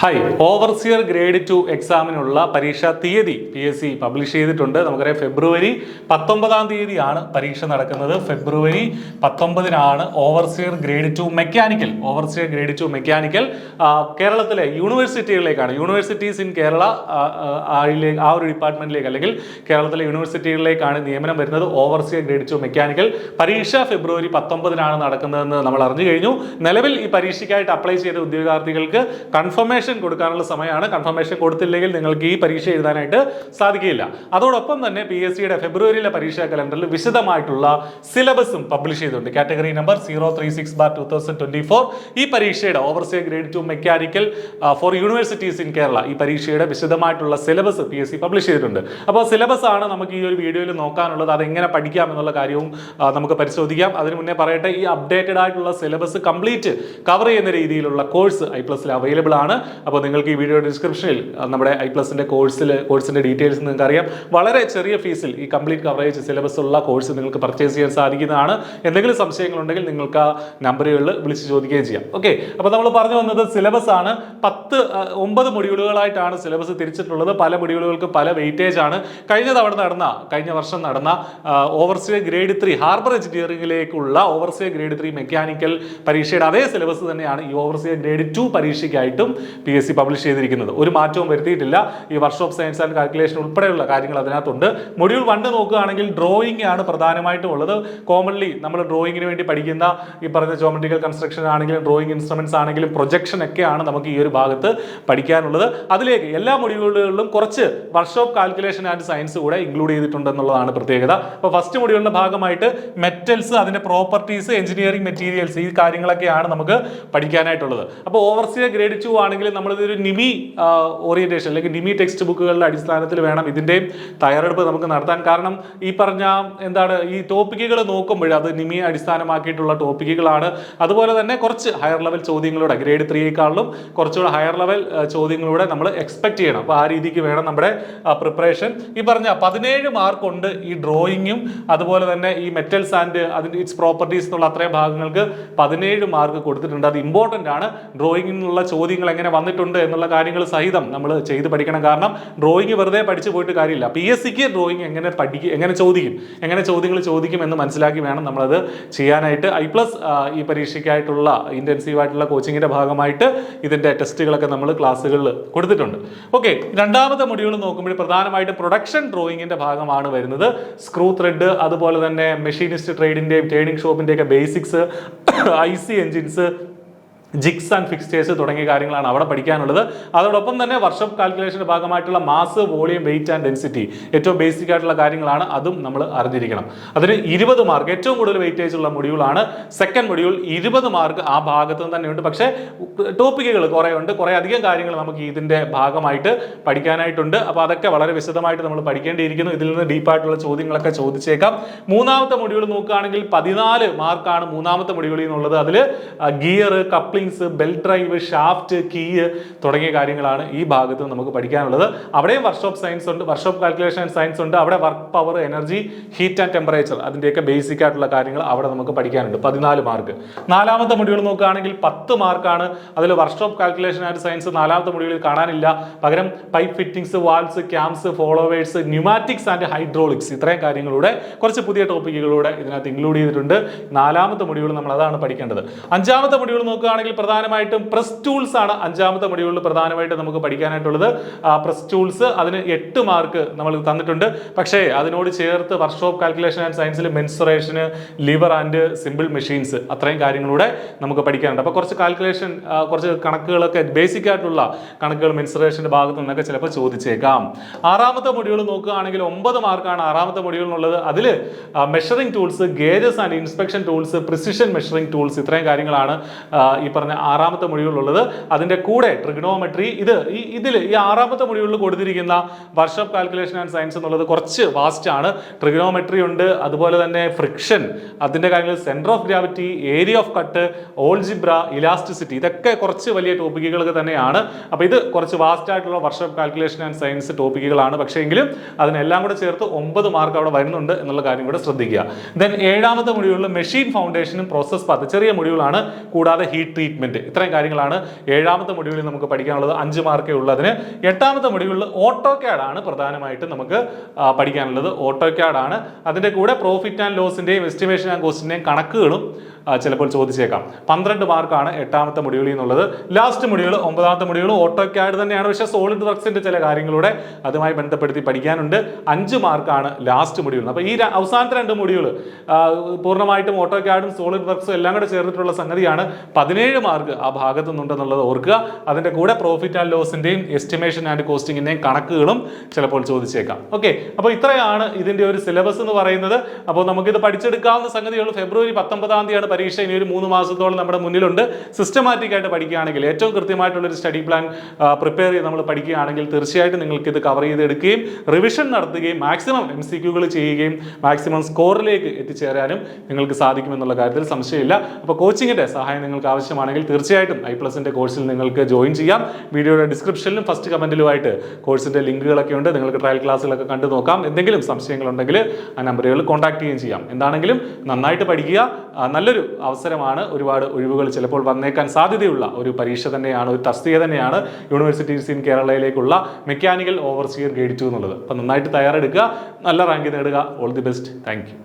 Hi, overseer grade 2 എക്സാമിനുള്ള പരീക്ഷാ തീയതി PSC publish ചെയ്തിട്ടുണ്ട്. നമുക്കറിയാം ഫെബ്രുവരി 19-ാം തീയതിയാണ് പരീക്ഷ നടക്കുന്നത്. ഫെബ്രുവരി 19-നാണ് ഓവർസിയർ ഗ്രേഡ് 2 മെക്കാനിക്കൽ കേരളത്തിലെ യൂണിവേഴ്സിറ്റികളിലേക്കാണ്, യൂണിവേഴ്സിറ്റീസ് ഇൻ കേരള ആ ഒരു ഡിപ്പാർട്ട്മെന്റിലേക്ക് അല്ലെങ്കിൽ കേരളത്തിലെ യൂണിവേഴ്സിറ്റികളിലേക്കാണ് നിയമനം വരുന്നത്. ഓവർസിയർ ഗ്രേഡ് 2 മെക്കാനിക്കൽ പരീക്ഷ ഫെബ്രുവരി 19-നാണ് നടക്കുന്നതെന്ന് നമ്മൾ അറിഞ്ഞു കഴിഞ്ഞു. നിലവിൽ ഈ പരീക്ഷയ്ക്കായിട്ട് അപ്ലൈ ചെയ്ത ഉദ്യോഗാർത്ഥികൾക്ക് കൺഫർമേഷൻ കൊടുക്കാനുള്ള സമയമാണ്. കൺഫർമേഷൻ കൊടുത്തില്ലെങ്കിൽ നിങ്ങൾക്ക് ഈ പരീക്ഷ എഴുതാനായിട്ട് സാധിക്കില്ല. അതോടൊപ്പം തന്നെ PSCയുടെ ഫെബ്രുവരിയിലെ പരീക്ഷാ കലണ്ടറിൽ വിശദമായിട്ടുള്ള സിലബസും പബ്ലിഷ് ചെയ്തിട്ടുണ്ട്. കാറ്റഗറി നമ്പർ 036/2024 ഈ പരീക്ഷയുടെ overseer grade 2 mechanical for universities in Kerala ഈ പരീക്ഷയുടെ വിശദമായിട്ടുള്ള സിലബസ് PSC പബ്ലിഷ് ചെയ്തിട്ടുണ്ട്. അപ്പോൾ സിലബസ് ആണ് നമുക്ക് ഈ ഒരു വീഡിയോയിൽ നോക്കാനുള്ളത്. അതെങ്ങനെ പഠിക്കാം എന്നുള്ള കാര്യവും നമുക്ക് പരിശോധിക്കാം. അതിനു മുന്നേ പറയട്ടെ, ഈ അപ്ഡേറ്റഡ് ആയിട്ടുള്ള സിലബസ് കംപ്ലീറ്റ് കവർ ചെയ്യുന്ന രീതിയിലുള്ള കോഴ്സ് iPlusൽ അവൈലബിൾ ആണ്. അപ്പോൾ നിങ്ങൾക്ക് ഈ വീഡിയോ ഡിസ്ക്രിപ്ഷനിൽ നമ്മുടെ iPlusന്റെ കോഴ്സിന്റെ ഡീറ്റെയിൽസ് നിങ്ങൾക്ക് അറിയാം. വളരെ ചെറിയ ഫീസിൽ ഈ കംപ്ലീറ്റ് കവറേജ് സിലബസ് ഉള്ള കോഴ്സ് നിങ്ങൾക്ക് പർച്ചേസ് ചെയ്യാൻ സാധിക്കുന്നതാണ്. എന്തെങ്കിലും സംശയങ്ങളുണ്ടെങ്കിൽ നിങ്ങൾക്ക് ആ നമ്പറുകളിൽ വിളിച്ച് ചോദിക്കുകയും ചെയ്യാം. ഓക്കെ, അപ്പോൾ നമ്മൾ പറഞ്ഞു വന്നത് സിലബസ് ആണ്. 9 മൊഡ്യൂളുകളായിട്ടാണ് സിലബസ് തിരിച്ചിട്ടുള്ളത്. പല മൊഡ്യൂളുകൾക്ക് പല വെയിറ്റേജ് ആണ്. കഴിഞ്ഞ വർഷം നടന്ന ഓവർസിയർ ഗ്രേഡ് 3 ഹാർബർ എഞ്ചിനീയറിംഗിലേക്കുള്ള ഓവർസിയർ ഗ്രേഡ് 3 മെക്കാനിക്കൽ പരീക്ഷയുടെ അതേ സിലബസ് തന്നെയാണ് ഈ ഓവർസിയർ ഗ്രേഡ് 2 പരീക്ഷയ്ക്കായിട്ടും PSC പബ്ലിഷ് ചെയ്തിരിക്കുന്നത്. ഒരു മാറ്റവും വരുത്തിയിട്ടില്ല. ഈ വർക്ക്ഷോപ്പ് സയൻസ് ആൻഡ് കാൽക്കുലേഷൻ ഉൾപ്പെടെയുള്ള കാര്യങ്ങൾ അതിനകത്തുണ്ട്. മൊഡ്യൂൾ 1 നോക്കുകയാണെങ്കിൽ ഡ്രോയിങ് ആണ് പ്രധാനമായിട്ടും ഉള്ളത്. കോമൺലി നമ്മൾ ഡ്രോയിങ്ങിന് വേണ്ടി പഠിക്കുന്ന ഈ പറഞ്ഞ ജോമെട്രിക്കൽ കൺസ്ട്രക്ഷൻ ആണെങ്കിലും ഡ്രോയിങ് ഇൻസ്ട്രുമെന്റ്സ് ആണെങ്കിലും പ്രൊജക്ഷൻ ഒക്കെയാണ് നമുക്ക് ഈ ഒരു ഭാഗത്ത് പഠിക്കാനുള്ളത്. അതിലേക്ക് എല്ലാ മൊഡ്യൂളുകളിലും കുറച്ച് വർക്ക്ഷോപ്പ് കാൽക്കുലേഷൻ ആൻഡ് സയൻസ് കൂടെ ഇൻക്ലൂഡ് ചെയ്തിട്ടുണ്ടെന്നുള്ളതാണ് പ്രത്യേകത. അപ്പോൾ ഫസ്റ്റ് മൊഡ്യൂളിന്റെ ഭാഗമായിട്ട് മെറ്റൽസ്, അതിന്റെ പ്രോപ്പർട്ടീസ്, എഞ്ചിനീയറിംഗ് മെറ്റീരിയൽസ്, ഈ കാര്യങ്ങളൊക്കെയാണ് നമുക്ക് പഠിക്കാനായിട്ടുള്ളത്. അപ്പോൾ ഓവർസിയർ ഗ്രേഡ് 2 ആണെങ്കിൽ നമ്മളിതൊരു നിമി ഓറിയന്റേഷൻ അല്ലെങ്കിൽ നിമി ടെക്സ്റ്റ് ബുക്കുകളുടെ അടിസ്ഥാനത്തിൽ വേണം ഇതിൻ്റെയും തയ്യാറെടുപ്പ് നമുക്ക് നടത്താൻ. കാരണം ഈ പറഞ്ഞ ഈ ടോപ്പിക്കുകൾ നോക്കുമ്പോൾ അത് നിമിയെ അടിസ്ഥാനമാക്കിയിട്ടുള്ള ടോപ്പിക്കുകളാണ്. അതുപോലെ തന്നെ കുറച്ച് ഹയർ ലെവൽ ചോദ്യങ്ങളൂടെ ഗ്രേഡ് 3യേക്കാളും കുറച്ചുകൂടെ ഹയർ ലെവൽ ചോദ്യങ്ങളൂടെ നമ്മൾ എക്സ്പെക്ട് ചെയ്യണം. അപ്പോൾ ആ രീതിക്ക് വേണം നമ്മുടെ പ്രിപ്പറേഷൻ. ഈ പറഞ്ഞ 17 മാർക്ക് ഉണ്ട് ഈ ഡ്രോയിങ്ങും അതുപോലെ തന്നെ ഈ മെറ്റൽസ് ആൻഡ് അതിൻ്റെ ഇറ്റ്സ് പ്രോപ്പർട്ടീസ് എന്നുള്ള അത്രയും ഭാഗങ്ങൾക്ക് 17 മാർക്ക് കൊടുത്തിട്ടുണ്ട്. അത് ഇമ്പോർട്ടൻ്റ് ആണ്. ഡ്രോയിങ്ങിൽ നിന്നുള്ള ചോദ്യങ്ങൾ എങ്ങനെ വന്നിട്ടുണ്ട് എന്നുള്ള കാര്യങ്ങൾ സഹിതം നമ്മൾ ചെയ്ത് പഠിക്കണം. കാരണം ഡ്രോയിങ് വെറുതെ പഠിച്ചു പോയിട്ട് കാര്യമില്ല. PSCക്ക് ഡ്രോയിങ് എങ്ങനെ ചോദ്യങ്ങൾ ചോദിക്കും എന്ന് മനസ്സിലാക്കി വേണം നമ്മളത് ചെയ്യാനായിട്ട്. iPlus ഈ പരീക്ഷയ്ക്കായിട്ടുള്ള ഇന്റൻസീവ് ആയിട്ടുള്ള കോച്ചിങ്ങിന്റെ ഭാഗമായിട്ട് ഇതിന്റെ ടെസ്റ്റുകളൊക്കെ നമ്മൾ ക്ലാസ്സുകളിൽ കൊടുത്തിട്ടുണ്ട്. ഓക്കെ, രണ്ടാമത്തെ മൊഡ്യൂൾ നോക്കുമ്പോൾ പ്രധാനമായിട്ട് പ്രൊഡക്ഷൻ ഡ്രോയിങ്ങിന്റെ ഭാഗമാണ് വരുന്നത്. സ്ക്രൂ ത്രെഡ്, അതുപോലെ തന്നെ മെഷീനിസ്റ്റ് ട്രേഡിന്റെയും ട്രേഡിംഗ് ഷോപ്പിന്റെയൊക്കെ basics, IC engines, jigs and fixtures തുടങ്ങിയ കാര്യങ്ങളാണ് അവിടെ പഠിക്കാനുള്ളത്. അതോടൊപ്പം തന്നെ വർക്ക്ഷോപ്പ് കാൽക്കുലേഷന്റെ ഭാഗമായിട്ടുള്ള mass, volume, weight and density, ഏറ്റവും ബേസിക് ആയിട്ടുള്ള കാര്യങ്ങളാണ്. അതും നമ്മൾ അറിഞ്ഞിരിക്കണം. അതിന് 20 മാർക്ക്, ഏറ്റവും കൂടുതൽ വെയിറ്റേജ് ഉള്ള മൊഡ്യൂളാണ് സെക്കൻഡ് മൊഡ്യൂൾ. 20 മാർക്ക് ആ ഭാഗത്ത് നിന്ന് തന്നെയുണ്ട്. പക്ഷേ ടോപ്പിക്കുകൾ കുറേ ഉണ്ട്, കുറേ അധികം കാര്യങ്ങൾ നമുക്ക് ഇതിന്റെ ഭാഗമായിട്ട് പഠിക്കാനായിട്ടുണ്ട്. അപ്പോൾ അതൊക്കെ വളരെ വിശദമായിട്ട് നമ്മൾ പഠിക്കേണ്ടിയിരിക്കുന്നു. ഇതിൽ നിന്ന് ഡീപ്പായിട്ടുള്ള ചോദ്യങ്ങളൊക്കെ ചോദിച്ചേക്കാം. മൂന്നാമത്തെ മൊഡ്യൂൾ നോക്കുകയാണെങ്കിൽ 14 മാർക്കാണ് മൂന്നാമത്തെ മൊഡ്യൂളിൽ നിന്നുള്ളത്. അതിൽ gear, coupling, belt drive, shaft, key തുടങ്ങിയ കാര്യങ്ങളാണ് ഈ ഭാഗത്ത് നമുക്ക് പഠിക്കാനുള്ളത്. അവിടെയും വർക്ക്ഷോപ്പ് സയൻസ് ഉണ്ട്, വർക്ക്ഷോപ്പ് കാൽക്കുലേഷൻ ആൻഡ് സയൻസ് ഉണ്ട്. അവിടെ work power, energy, heat and temperature, അതിൻ്റെയൊക്കെ ബേസിക് ആയിട്ടുള്ള കാര്യങ്ങൾ അവിടെ നമുക്ക് പഠിക്കാനുണ്ട്. 14 മാർക്ക്. നാലാമത്തെ മൊഡ്യൂൾ നോക്കുകയാണെങ്കിൽ 10 മാർക്കാണ്. അതിൽ വർക്ക്ഷോപ്പ് കാൽക്കുലേഷൻ ആൻഡ് സയൻസ് നാലാമത്തെ മൊഡ്യൂളിൽ കാണാനില്ല. പകരം pipe fittings, valves, CAMS, followers, pneumatics and hydraulics, ഇത്രയും കാര്യങ്ങളുടെ കുറച്ച് പുതിയ ടോപ്പിക്കുകളൂടെ ഇതിനകത്ത് ഇൻക്ലൂഡ് ചെയ്തിട്ടുണ്ട്. നാലാമത്തെ മൊഡ്യൂൾ നമ്മൾ അതാണ് പഠിക്കേണ്ടത്. അഞ്ചാമത്തെ മൊഡ്യൂൾ നോക്കുകയാണെങ്കിൽ പ്രധാനമായിട്ടും പ്രസ് ടൂൾസ് ആണ് അഞ്ചാമത്തെ മൊഡ്യൂളിൽ പ്രധാനമായിട്ട് നമുക്ക് പഠിക്കാനായിട്ടുള്ളത്. പ്രസ് ടൂൾസ്, അതിന് 8 മാർക്ക് നമ്മൾ തന്നിട്ടുണ്ട്. പക്ഷേ അതിനോട് ചേർത്ത് വർക്ക്ഷോപ്പ് കാൽക്കുലേഷൻ ആൻഡ് സയൻസിൽ മെൻസുറേഷന്, ലിവർ ആൻഡ് സിമ്പിൾ മെഷീൻസ്, അത്രയും കാര്യങ്ങളൂടെ നമുക്ക് പഠിക്കാനുണ്ട്. അപ്പോൾ കുറച്ച് കാൽക്കുലേഷൻ, കുറച്ച് കണക്കുകളൊക്കെ ബേസിക് ആയിട്ടുള്ള കണക്കുകൾ മെൻസുറേഷന്റെ ഭാഗത്തു നിന്നൊക്കെ ചിലപ്പോൾ ചോദിച്ചേക്കാം. ആറാമത്തെ മൊഡ്യൂൾ നോക്കുകയാണെങ്കിൽ 9 മാർക്കാണ് ആറാമത്തെ മൊഡ്യൂളിനുള്ളത്. അതിൽ measuring tools, gauges and inspection tools, precision measuring tools, ഇത്രയും കാര്യങ്ങളാണ് ഈ പറഞ്ഞ ആറാമത്തെ മൊഡ്യൂളിലുള്ളത്. അതിന്റെ കൂടെ ട്രിഗണോമെട്രി, ഈ ആറാമത്തെ മൊഡ്യൂളിൽ കൊടുത്തിരിക്കുന്ന വർക്ക്ഷോപ്പ് കാൽക്കുലേഷൻ ആൻഡ് സയൻസ് എന്നുള്ളത് കുറച്ച് വാസ്റ്റ് ആണ്. ട്രിഗണോമെട്രി ഉണ്ട്, അതുപോലെ തന്നെ ഫ്രിക്ഷൻ, അതിന്റെ കാര്യങ്ങൾ, centre of gravity, area off cut, algebra, elasticity, ഇതൊക്കെ കുറച്ച് വലിയ ടോപ്പിക്കുകൾ തന്നെയാണ്. അപ്പോൾ ഇത് കുറച്ച് വാസ്റ്റ് ആയിട്ടുള്ള വർക്ക്ഷോപ്പ് കാൽക്കുലേഷൻ ആൻഡ് സയൻസ് ടോപ്പിക്കുകളാണ്. പക്ഷേ എങ്കിലും അതിനെല്ലാം കൂടെ ചേർത്ത് 9 മാർക്ക് അവിടെ വരുന്നുണ്ട് എന്നുള്ള കാര്യം കൂടെ ശ്രദ്ധിക്കുക. ദെൻ ഏഴാമത്തെ മൊഡ്യൂളിൽ മെഷീൻ ഫൗണ്ടേഷനും പ്രോസസ് പാത്ത്, ചെറിയ മൊഡ്യൂളാണ്. കൂടാതെ ഹീറ്റ് ട്രീറ്റ്മെന്റ്. ഇത്രയും കാര്യങ്ങളാണ് 7ാമത്തെ മൊഡ്യൂളിൽ നമുക്ക് പഠിക്കാനുള്ളത്. 5 മാർക്കേ ഉള്ളതിന്. 8ാമത്തെ മൊഡ്യൂളിൽ ഓട്ടോക്യാഡ് ആണ് പ്രധാനമായിട്ടും നമുക്ക് പഠിക്കാനുള്ളത്. ഓട്ടോക്യാഡ് ആണ്. അതിന്റെ കൂടെ പ്രോഫിറ്റ് ആൻഡ് ലോസിന്റെയും എസ്റ്റിമേഷൻ ആൻഡ് കോസ്റ്റിന്റെയും കണക്കുകളും ചിലപ്പോൾ ചോദിച്ചേക്കാം. 12 മാർക്കാണ് 8ാമത്തെ മൊഡ്യൂളിൽ നിന്നുള്ളത്. ലാസ്റ്റ് മൊഡ്യൂൾ 9ാമത്തെ മൊഡ്യൂൾ ഓട്ടോക്യാഡ് തന്നെയാണ്, പക്ഷേ സോളിഡ് വർക്സിന്റെ ചില കാര്യങ്ങളുടെ അതുമായി ബന്ധപ്പെടുത്തി പഠിക്കാനുണ്ട്. 5 മാർക്കാണ് ലാസ്റ്റ് മൊഡ്യൂൾ. അപ്പോൾ ഈ അവസാനത്തെ 2 മൊഡ്യൂൾ പൂർണ്ണമായിട്ടും ഓട്ടോക്യാഡും സോളിഡ് വർക്സും എല്ലാം കൂടെ ചേർന്നിട്ടുള്ള സംഗതിയാണ്. 17 മാർക്ക് ആ ഭാഗത്തു നിന്നുണ്ടെന്നുള്ളത് ഓർക്കുക. അതിന്റെ കൂടെ പ്രോഫിറ്റ് ആൻഡ് ലോസിന്റെയും എസ്റ്റിമേഷൻ ആൻഡ് കോസ്റ്റിംഗിന്റെയും കണക്കുകളും ചിലപ്പോൾ ചോദിച്ചേക്കാം. ഓക്കെ, അപ്പോൾ ഇത്രയാണ് ഇതിന്റെ ഒരു സിലബസ് എന്ന് പറയുന്നത്. അപ്പോൾ നമുക്കിത് പഠിച്ചെടുക്കാവുന്ന സംഗതികൾ. ഫെബ്രുവരി 19-ാം തീയതിയാണ് പരീക്ഷ. ഇനി ഒരു 3 മാസത്തോളം നമ്മുടെ മുന്നിലുണ്ട്. സിസ്റ്റമാറ്റിക് ആയിട്ട് പഠിക്കുകയാണെങ്കിൽ, ഏറ്റവും കൃത്യമായിട്ടുള്ള ഒരു സ്റ്റഡി പ്ലാൻ പ്രിപ്പയർ ചെയ്ത് നമ്മൾ പഠിക്കുകയാണെങ്കിൽ തീർച്ചയായിട്ടും നിങ്ങൾക്ക് ഇത് കവർ ചെയ്തെടുക്കുകയും റിവിഷൻ നടത്തുകയും മാക്സിമം MCQകൾ ചെയ്യുകയും മാക്സിമം സ്കോറിലേക്ക് എത്തിച്ചേരാനും നിങ്ങൾക്ക് സാധിക്കുമെന്നുള്ള കാര്യത്തിൽ സംശയമില്ല. അപ്പോൾ കോച്ചിങ്ങിന്റെ സഹായം നിങ്ങൾക്ക് ആവശ്യമാണെങ്കിൽ തീർച്ചയായിട്ടും i+ന്റെ കോഴ്സിൽ നിങ്ങൾക്ക് ജോയിൻ ചെയ്യാം. വീഡിയോയുടെ ഡിസ്ക്രിപ്ഷനിലും ഫസ്റ്റ് കമന്റിലുമായിട്ട് കോഴ്സിന്റെ ലിങ്കുകളൊക്കെ ഉണ്ട്. നിങ്ങൾക്ക് ട്രയൽ ക്ലാസ്സുകളൊക്കെ കണ്ടു നോക്കാം. എന്തെങ്കിലും സംശയങ്ങളുണ്ടെങ്കിൽ ആ നമ്പറുകളിൽ കോൺടാക്ട് ചെയ്യുകയും ചെയ്യാം. എന്താണെങ്കിലും നന്നായിട്ട് പഠിക്കുക. നല്ലൊരു അവസരമാണ്. ഒരുപാട് ഒഴിവുകൾ ചിലപ്പോൾ വന്നേക്കാൻ സാധ്യതയുള്ള ഒരു പരീക്ഷ തന്നെയാണ്, ഒരു തസ്തിക തന്നെയാണ് യൂണിവേഴ്സിറ്റീസ് ഇൻ കേരളയിലേക്കുള്ള മെക്കാനിക്കൽ ഓവർസിയർ ഗ്രേഡ് 2 എന്നുള്ളത്. അപ്പം നന്നായിട്ട് തയ്യാറെടുക്കുക, നല്ല റാങ്ക് നേടുക. All the best. Thank U.